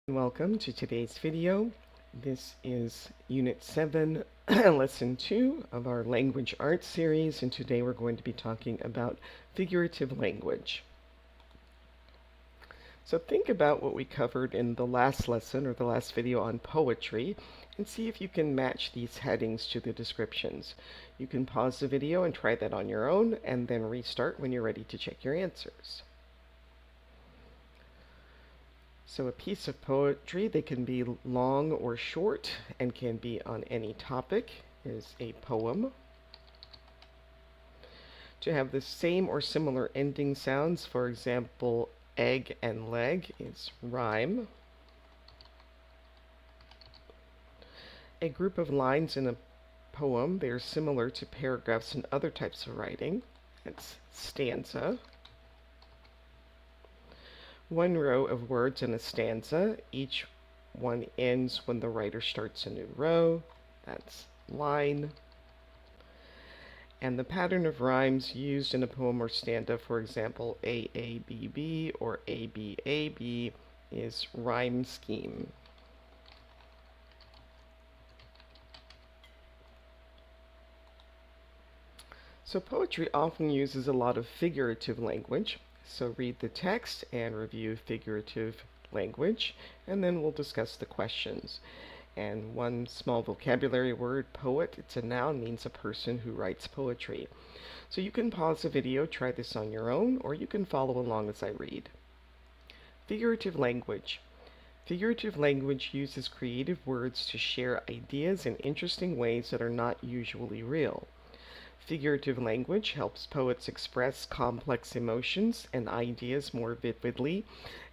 Welcome to today's video. This is Unit 7, Lesson 2 of our Language Arts series, and today we're going to be talking about figurative language. So think about what we covered in the last lesson or the last video on poetry and see if you can match these headings to the descriptions. You can pause the video and try that on your own and then restart when you're ready to check your answers. So a piece of poetry, they can be long or short and can be on any topic, is a poem. To have the same or similar ending sounds, for example, egg and leg, is rhyme. A group of lines in a poem, they are similar to paragraphs in other types of writing. That's stanza. One row of words in a stanza. Each one ends when the writer starts a new row. That's line. And the pattern of rhymes used in a poem or stanza, for example, AABB or ABAB, is rhyme scheme. So poetry often uses a lot of figurative language. So read the text and review figurative language, and then we'll discuss the questions. And one small vocabulary word, poet, it's a noun, means a person who writes poetry. So you can pause the video, try this on your own, or you can follow along as I read. Figurative language. Figurative language uses creative words to share ideas in interesting ways that are not usually real. Figurative language helps poets express complex emotions and ideas more vividly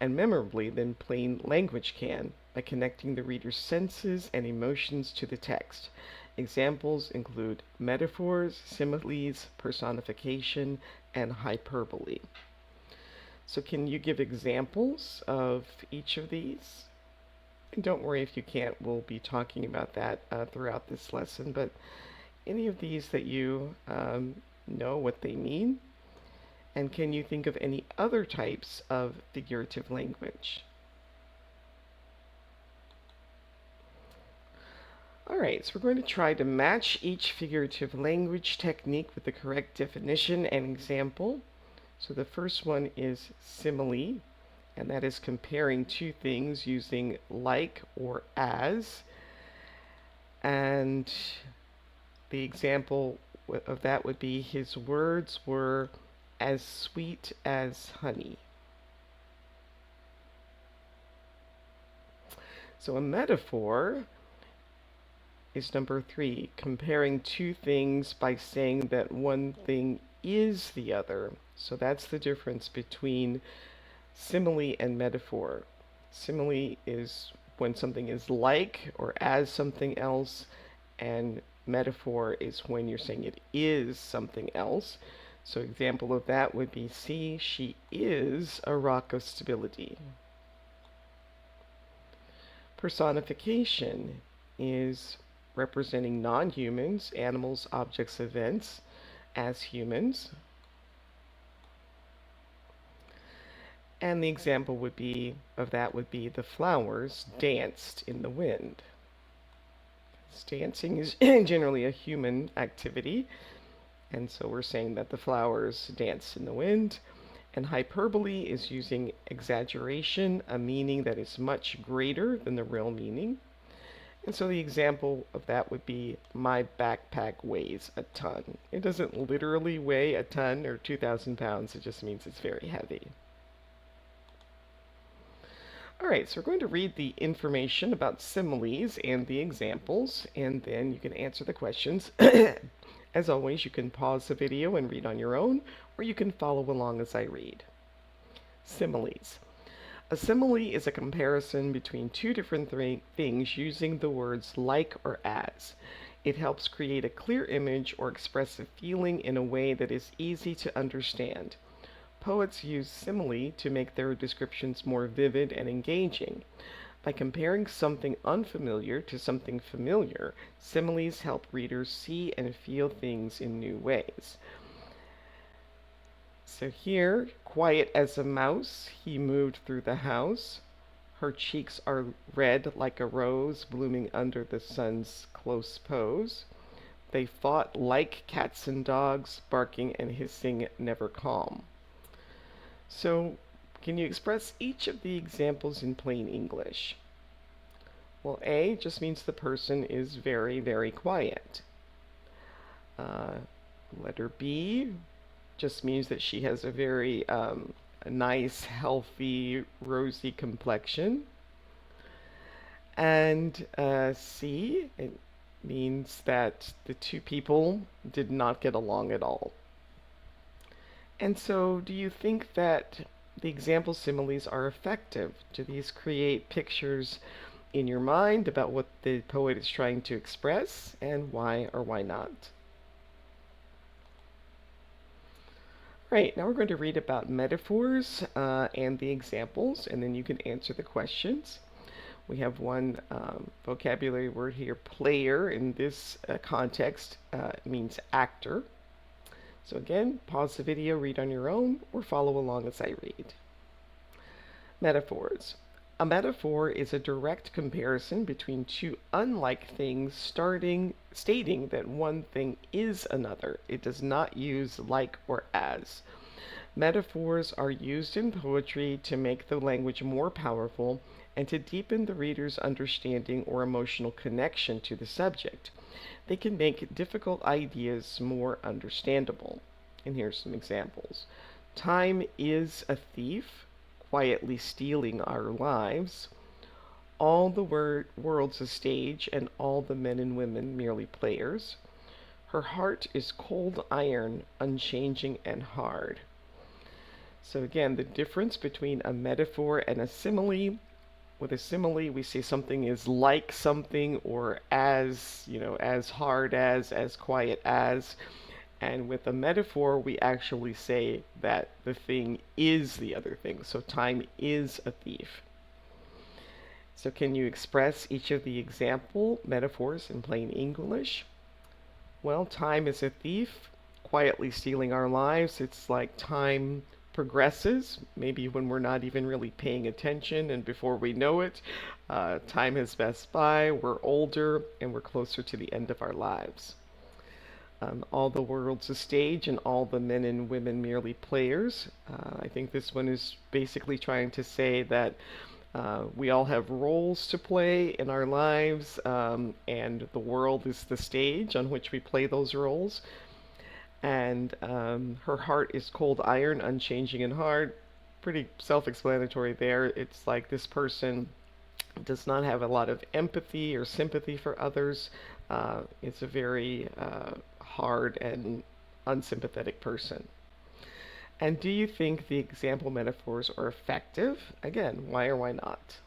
and memorably than plain language can, by connecting the reader's senses and emotions to the text. Examples include metaphors, similes, personification, and hyperbole. So can you give examples of each of these? And don't worry if you can't, we'll be talking about that throughout this lesson, but any of these that you know what they mean? And can you think of any other types of figurative language? Alright, so we're going to try to match each figurative language technique with the correct definition and example. So the first one is simile, and that is comparing two things using like or as. And the example of that would be, his words were as sweet as honey. So a metaphor is number 3, comparing two things by saying that one thing is the other. So that's the difference between simile and metaphor. Simile is when something is like or as something else, and metaphor is when you're saying it is something else. So example of that would be, see, she is a rock of stability. Personification is representing non-humans, animals, objects, events as humans. And the example would be of that would be, the flowers danced in the wind. Dancing is generally a human activity, and so we're saying that the flowers danced in the wind. And hyperbole is using exaggeration, a meaning that is much greater than the real meaning. And so the example of that would be, my backpack weighs a ton. It doesn't literally weigh a ton or 2,000 pounds, it just means it's very heavy. Alright, so we're going to read the information about similes and the examples, and then you can answer the questions. As always, you can pause the video and read on your own, or you can follow along as I read. Similes. A simile is a comparison between two different things using the words like or as. It helps create a clear image or express a feeling in a way that is easy to understand. Poets use simile to make their descriptions more vivid and engaging. By comparing something unfamiliar to something familiar, similes help readers see and feel things in new ways. So here, quiet as a mouse, he moved through the house. Her cheeks are red like a rose blooming under the sun's close pose. They fought like cats and dogs, barking and hissing, never calm. So, can you express each of the examples in plain English? Well, A just means the person is very, very quiet. Uh, letter B just means that she has a very nice, healthy, rosy complexion. And C, it means that the two people did not get along at all. And so, do you think that the example similes are effective? Do these create pictures in your mind about what the poet is trying to express, and why or why not? Right, now we're going to read about metaphors and the examples, and then you can answer the questions. We have one vocabulary word here, player. In this context, means actor. So again, pause the video, read on your own, or follow along as I read. Metaphors. A metaphor is a direct comparison between two unlike things stating that one thing is another. It does not use like or as. Metaphors are used in poetry to make the language more powerful and to deepen the reader's understanding or emotional connection to the subject. They can make difficult ideas more understandable. And here's some examples. Time is a thief, quietly stealing our lives. All the world's a stage, and all the men and women merely players. Her heart is cold iron, unchanging and hard. So again, the difference between a metaphor and a simile. With a simile, we say something is like something, or as, as hard as quiet as. And with a metaphor, we actually say that the thing is the other thing. So time is a thief. So can you express each of the example metaphors in plain English? Well, time is a thief, quietly stealing our lives. It's like time progresses, maybe when we're not even really paying attention, and before we know it, time has passed by, we're older, and we're closer to the end of our lives. All the world's a stage, and all the men and women merely players. I think this one is basically trying to say that we all have roles to play in our lives, and the world is the stage on which we play those roles. And her heart is cold iron, unchanging and hard. Pretty self-explanatory there. It's like this person does not have a lot of empathy or sympathy for others. It's a very hard and unsympathetic person. And do you think the example metaphors are effective? Again, why or why not?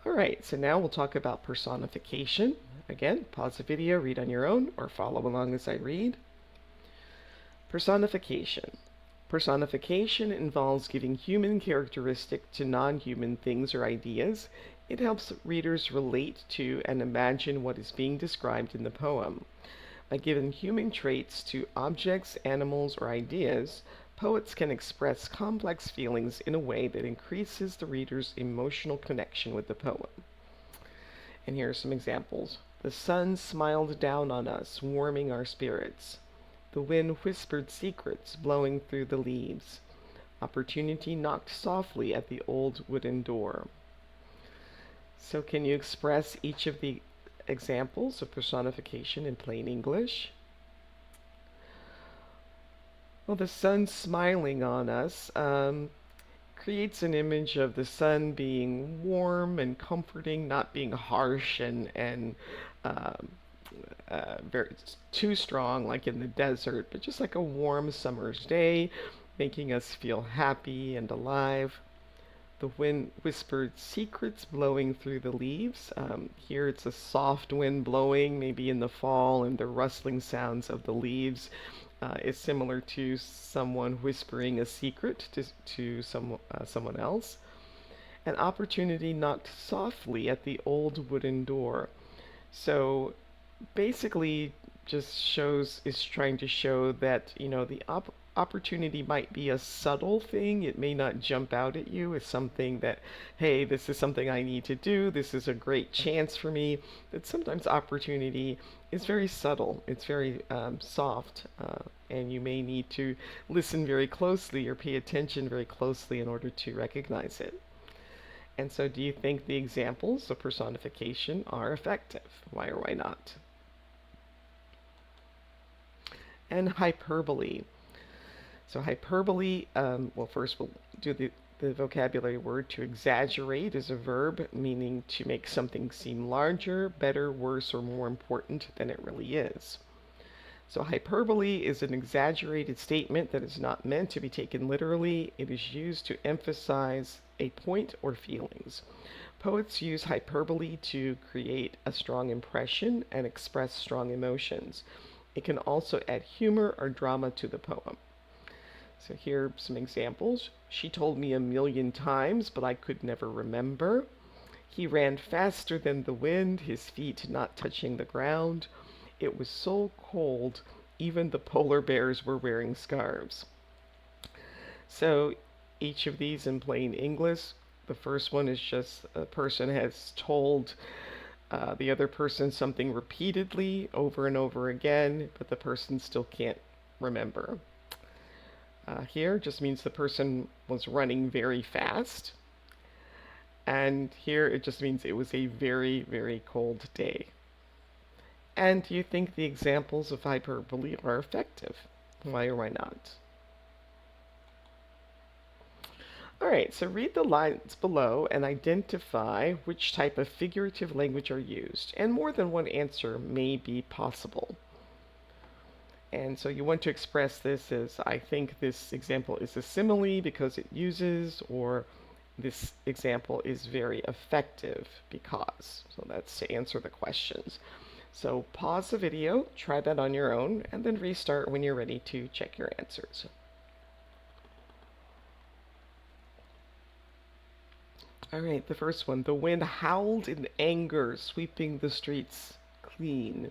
Alright, so now we'll talk about personification. Again, pause the video, read on your own, or follow along as I read. Personification. Personification involves giving human characteristic to non-human things or ideas. It helps readers relate to and imagine what is being described in the poem. By giving human traits to objects, animals, or ideas, poets can express complex feelings in a way that increases the reader's emotional connection with the poem. And here are some examples. The sun smiled down on us, warming our spirits. The wind whispered secrets, blowing through the leaves. Opportunity knocked softly at the old wooden door. So can you express each of the examples of personification in plain English? Well, the sun smiling on us creates an image of the sun being warm and comforting, not being harsh and very too strong like in the desert, but just like a warm summer's day, making us feel happy and alive. The wind whispered secrets blowing through the leaves. Here it's a soft wind blowing, maybe in the fall, and the rustling sounds of the leaves is similar to someone whispering a secret to someone else. An opportunity knocked softly at the old wooden door. So basically just is trying to show that, the opportunity might be a subtle thing. It may not jump out at you as something that, hey, this is something I need to do. This is a great chance for me. But sometimes opportunity is very subtle. It's very soft, and you may need to listen very closely or pay attention very closely in order to recognize it. And so, do you think the examples of personification are effective? Why or why not? And hyperbole. So hyperbole, well, first we'll do the vocabulary word. To exaggerate is a verb meaning to make something seem larger, better, worse, or more important than it really is. So hyperbole is an exaggerated statement that is not meant to be taken literally. It is used to emphasize a point or feelings. Poets use hyperbole to create a strong impression and express strong emotions. It can also add humor or drama to the poem. So here are some examples. She told me 1,000,000 times, but I could never remember. He ran faster than the wind, his feet not touching the ground. It was so cold, even the polar bears were wearing scarves. So each of these in plain English. The first one is just a person has told the other person something repeatedly over and over again, but the person still can't remember. Here just means the person was running very fast. And here it just means it was a very, very cold day. And do you think the examples of hyperbole are effective? Why or why not? All right, so read the lines below and identify which type of figurative language are used. And more than one answer may be possible. And so you want to express this as, I think this example is a simile because it uses, or this example is very effective because. So that's to answer the questions. So pause the video, try that on your own, and then restart when you're ready to check your answers. All right, the first one. The wind howled in anger, sweeping the streets clean.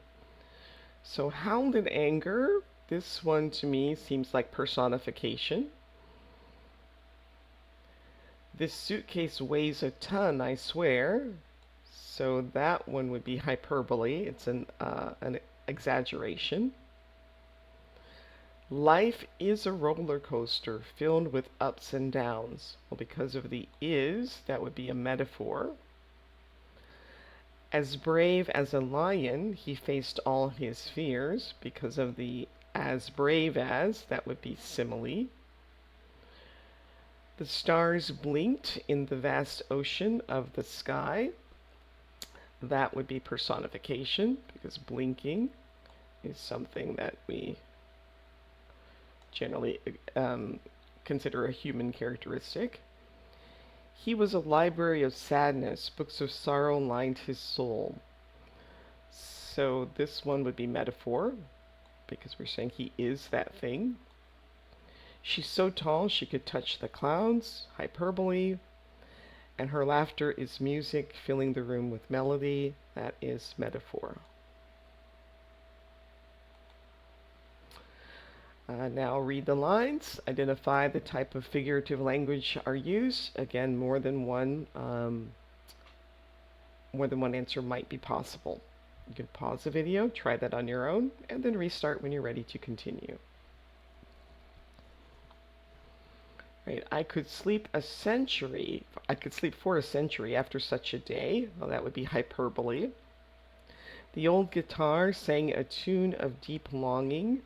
So howled in anger, this one to me seems like personification. This suitcase weighs a ton, I swear. So that one would be hyperbole. It's an exaggeration. Life is a roller coaster filled with ups and downs. Well, because of the is, that would be a metaphor. As brave as a lion, he faced all his fears. Because of the as brave as, that would be simile. The stars blinked in the vast ocean of the sky. That would be personification, because blinking is something that we generally consider a human characteristic. He was a library of sadness. Books of sorrow lined his soul. So this one would be metaphor, because we're saying he is that thing. She's so tall she could touch the clouds. Hyperbole. And her laughter is music, filling the room with melody. That is metaphor. Now read the lines. Identify the type of figurative language are used. Again, more than one answer might be possible. You can pause the video, try that on your own, and then restart when you're ready to continue. Right, I could sleep for a century after such a day. Well, that would be hyperbole. The old guitar sang a tune of deep longing.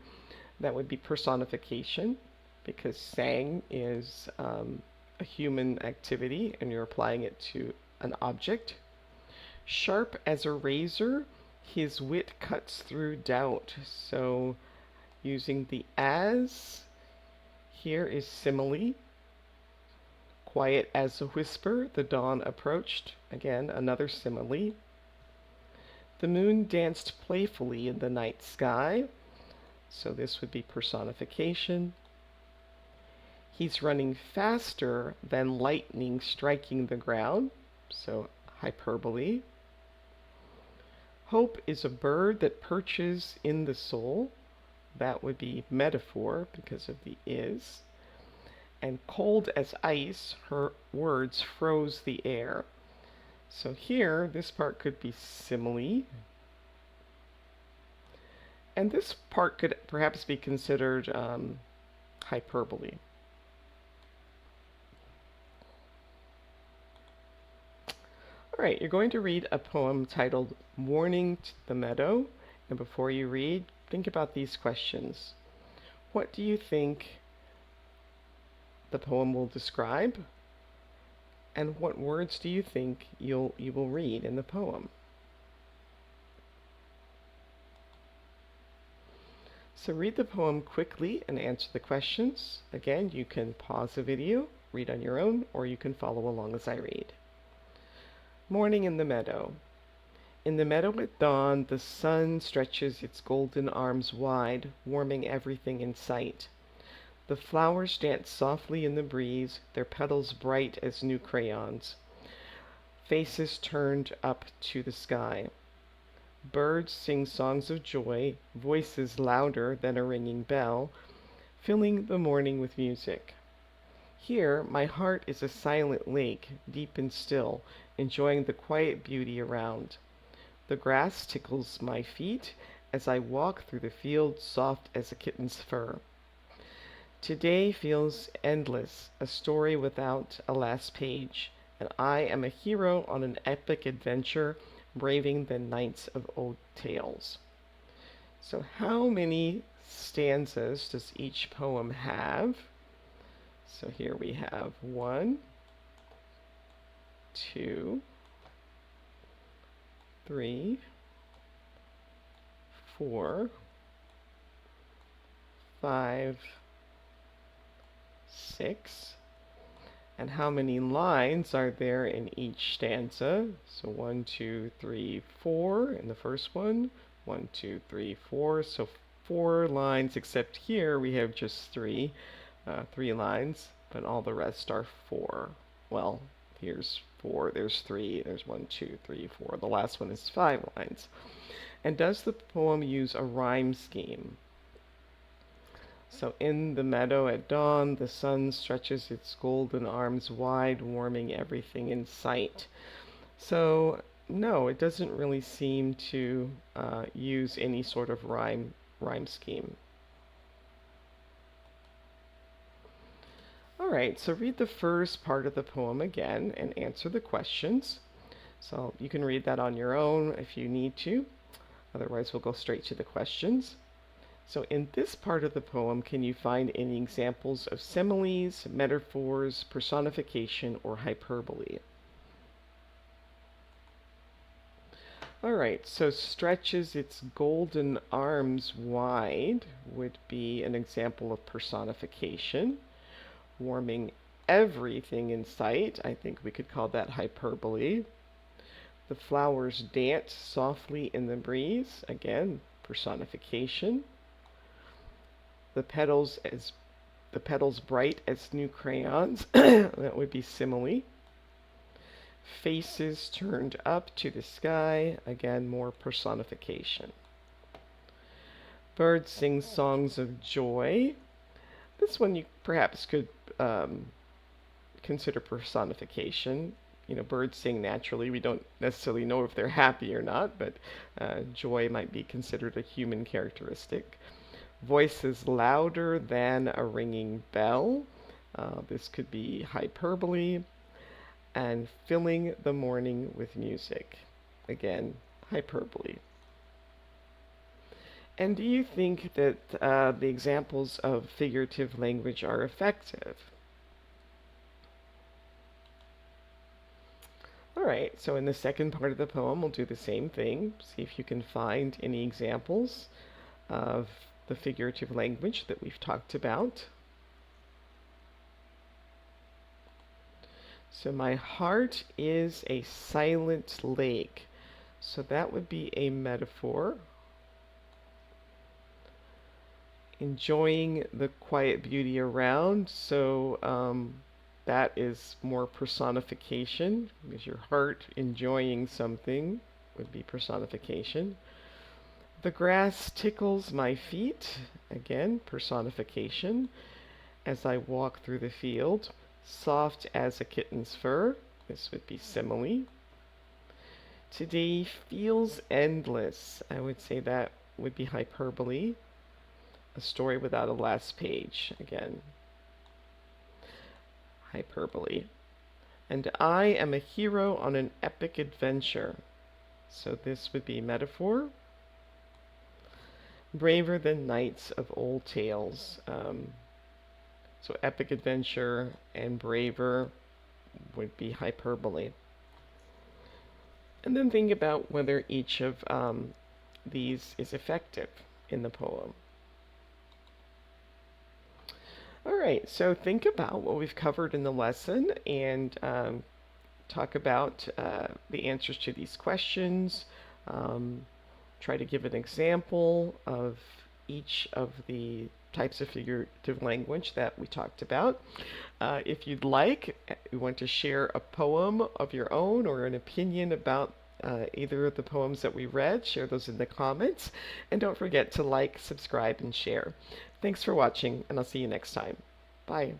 That would be personification, because sang is a human activity and you're applying it to an object. Sharp as a razor, his wit cuts through doubt. So using the as here is simile. Quiet as a whisper, the dawn approached. Again, another simile. The moon danced playfully in the night sky. So this would be personification. He's running faster than lightning striking the ground. So hyperbole. Hope is a bird that perches in the soul. that would be metaphor because of the is. And cold as ice, her words froze the air. So here, this part could be simile. And this part could perhaps be considered hyperbole. All right, you're going to read a poem titled Morning to the Meadow. And before you read, think about these questions. What do you think the poem will describe? And what words do you think you will read in the poem? So read the poem quickly and answer the questions. Again, you can pause the video, read on your own, or you can follow along as I read. Morning in the meadow. In the meadow at dawn, the sun stretches its golden arms wide, warming everything in sight. The flowers dance softly in the breeze, their petals bright as new crayons. Faces turned up to the sky. Birds sing songs of joy, voices louder than a ringing bell, filling the morning with music. Here, my heart is a silent lake, deep and still, enjoying the quiet beauty around. The grass tickles my feet as I walk through the field soft as a kitten's fur. Today feels endless, a story without a last page, and I am a hero on an epic adventure, braving the nights of old tales. So how many stanzas does each poem have? So here we have 1, 2, 3, 4, 5, 6. And how many lines are there in each stanza? So 1, 2, 3, 4 in the first one. 1, 2, 3, 4. So 4 lines, except here we have just 3 lines, but all the rest are 4. Well, here's 4, there's 3, there's 1, 2, 3, 4. The last one is 5 lines. And does the poem use a rhyme scheme? So in the meadow at dawn, the sun stretches its golden arms wide, warming everything in sight. So no, it doesn't really seem to use any sort of rhyme scheme. All right, so read the first part of the poem again and answer the questions. So you can read that on your own if you need to. Otherwise, we'll go straight to the questions. So in this part of the poem, can you find any examples of similes, metaphors, personification, or hyperbole? All right, so stretches its golden arms wide would be an example of personification. Warming everything in sight, I think we could call that hyperbole. The flowers dance softly in the breeze, again, personification. The petals bright as new crayons, that would be simile. Faces turned up to the sky, again, more personification. Birds sing songs of joy. This one you perhaps could consider personification. You know, birds sing naturally. We don't necessarily know if they're happy or not, but joy might be considered a human characteristic. Voices louder than a ringing bell. This could be hyperbole. And filling the morning with music. Again, hyperbole. And do you think that the examples of figurative language are effective? All right, so in the second part of the poem, we'll do the same thing. See if you can find any examples of the figurative language that we've talked about. So my heart is a silent lake. So that would be a metaphor. Enjoying the quiet beauty around. So that is more personification, because your heart enjoying something would be personification. The grass tickles my feet. Again, personification. As I walk through the field, soft as a kitten's fur. This would be simile. Today feels endless. I would say that would be hyperbole. A story without a last page. Again, hyperbole. And I am a hero on an epic adventure. So this would be metaphor. Braver than knights of old tales. So epic adventure and braver would be hyperbole. And then think about whether each of these is effective in the poem. All right, so think about what we've covered in the lesson and talk about the answers to these questions. Try to give an example of each of the types of figurative language that we talked about. If you'd like, you want to share a poem of your own or an opinion about either of the poems that we read, share those in the comments. And don't forget to like, subscribe, and share. Thanks for watching, and I'll see you next time. Bye.